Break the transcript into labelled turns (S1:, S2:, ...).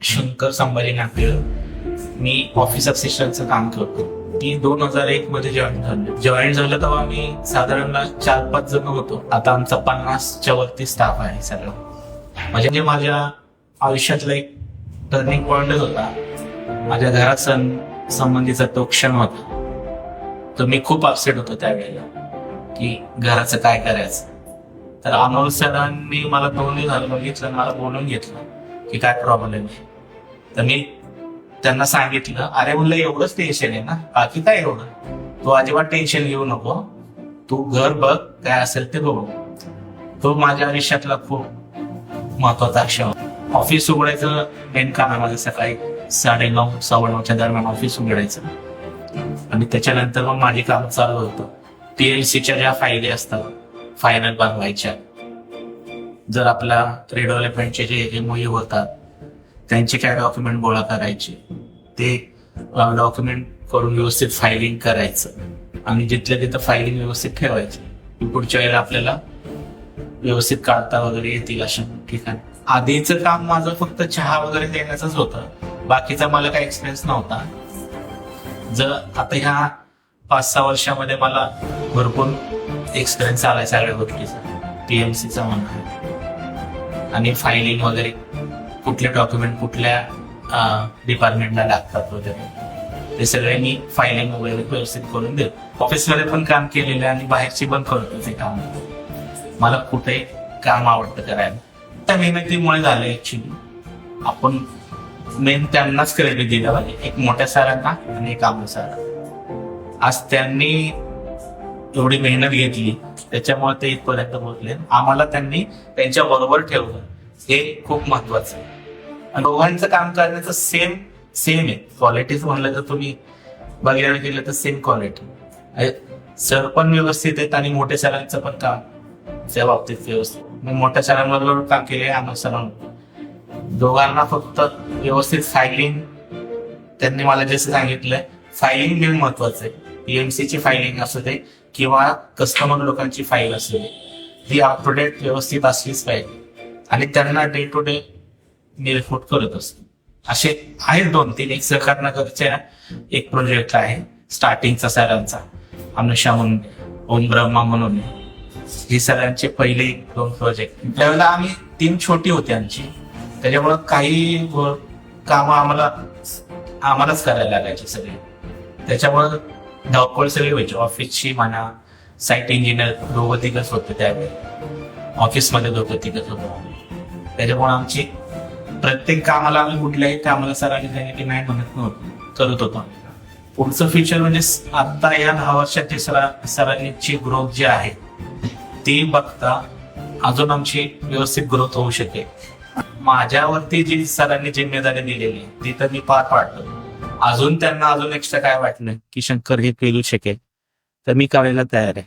S1: शंकर संभाजी नागपूर. मी office असिस्टंटचं काम करतो. मी 2001 मध्ये जॉईन झालं तेव्हा मी साधारण 4-5 जण होतो. आता आमचा 50च्या वरती स्टाफ आहे सगळं. म्हणजे माझ्या आयुष्यातला एक टर्निंग पॉइंटच होता. माझ्या घरात संबंधीचा तो क्षण होता. तर मी खूप अपसेट होतो त्यावेळेला की घराचं काय करायचं. तर अमोल सरांनी मला दोन्ही झालं बघितलं, मला बोलून घेतलं की काय प्रॉब्लेम आहे. तर मी त्यांना सांगितलं, अरे म्हणलं एवढंच टेन्शन आहे ना, बाकी काय एवढं, तू अजिबात टेन्शन घेऊ नको, तू घर बघ, काय असेल ते बघू. तो माझ्या आयुष्यातला खूप महत्वाचा क्षण. ऑफिस उघडायचं मेन काम आहे माझं. सकाळी 9:30-9:15 दरम्यान ऑफिस उघडायचं आणि त्याच्यानंतर मग माझी काम चालू होतं. TLCच्या ज्या फायली असतात फायनल बनवायच्या, जर आपला रिडेव्हलपमेंटचे जे MOU होतात त्यांचे काय डॉक्युमेंट गोळा करायचे, ते डॉक्युमेंट करून व्यवस्थित फायलिंग करायचं आणि जिथल्या तिथं फायलिंग व्यवस्थित ठेवायची. पुढच्या वेळेला आपल्याला व्यवस्थित काढता वगैरे येतील अशा ठिकाणी. आधीचं काम माझं फक्त चहा वगैरे देण्याचंच होतं, बाकीचा मला काही एक्सपिरियन्स नव्हता. जर आता ह्या 5-6 वर्षामध्ये मला भरपूर एक्सपिरियन्स आलाय सगळ्या गोष्टीचा. TLCचा म्हणा आणि फायलिंग वगैरे, कुठले डॉक्युमेंट कुठल्या डिपार्टमेंटला लागतात वगैरे, ते सगळे मी फायलिंग वगैरे व्यवस्थित करून देतो. ऑफिसमध्ये पण काम केलेलं आणि बाहेरची पण करतो ते काम. मला कुठे काम आवडतं करायला. त्या मेहनतीमुळे झालं ऍक्च्युली. आपण मेन त्यांनाच क्रेडिट दिलं पाहिजे, एक मोठ्या सरांना आणि एक आमच्या सरांना. आज त्यांनी एवढी मेहनत घेतली त्याच्यामुळे ते इथपर्यंत पोहोचले. आम्हाला त्यांनी त्यांच्या बरोबर ठेवलं, हे खूप महत्वाचं आहे. आणि दोघांचं काम करण्याचं सेम आहे. क्वालिटीज म्हणलं तर तुम्ही बघायला गेलं तर सेम क्वालिटी. सर पण व्यवस्थित आहेत आणि मोठ्या सरांचं पण काम त्या बाबतीत व्यवस्थित. मी मोठ्या सरांबरोबर काम केले, आम्हाला सरांबरोबर. दोघांना फक्त व्यवस्थित फायलिंग, त्यांनी मला जसं सांगितलंय, फायलिंग हे महत्वाचं आहे. PMCची फायलिंग असू दे किंवा कस्टमर लोकांची फाईल असू दे, ती अप टू डेट व्यवस्थित असलीच पाहिजे. आणि त्यांना डे टू डे मी रिपोर्ट करत असतो. असे आहेत 2-3. एक सहकारनगरच्या एक प्रोजेक्ट आहे स्टार्टिंगचा सरांचा, अनुषा म्हणून, ओम ब्रह्मा म्हणून. ही सगळ्यांचे पहिले 2 प्रोजेक्ट. त्यावेळेला आम्ही टीम छोटी होती आमची, त्याच्यामुळं काही कामं आम्हालाच करायला लागायची सगळी. त्याच्यामुळं धावपळ सगळी व्हायची. ऑफिसची म्हणा, साईट इंजिनियर 2-3 होते त्यावेळी, ऑफिसमध्ये 2-3 होतो. त्याच्यामुळे आमची प्रत्येक कामाला आम्ही कुठल्याही कामाला सरांनी सांगितलं नाही म्हणत नव्हतं, करत होतो. पुढचं फ्युचर म्हणजे आता या 10 वर्षाची सरांची ग्रोथ जी आहे ती बघता अजून आमची व्यवस्थित ग्रोथ होऊ शकेल. माझ्यावरती जी सरांनी जिम्मेदारी दिलेली ती तर मी पार पाडतो. अजून त्यांना एक्स्ट्रा काय वाटलं की शंकर हे पेलू शकेल तर मी करायला तयार आहे.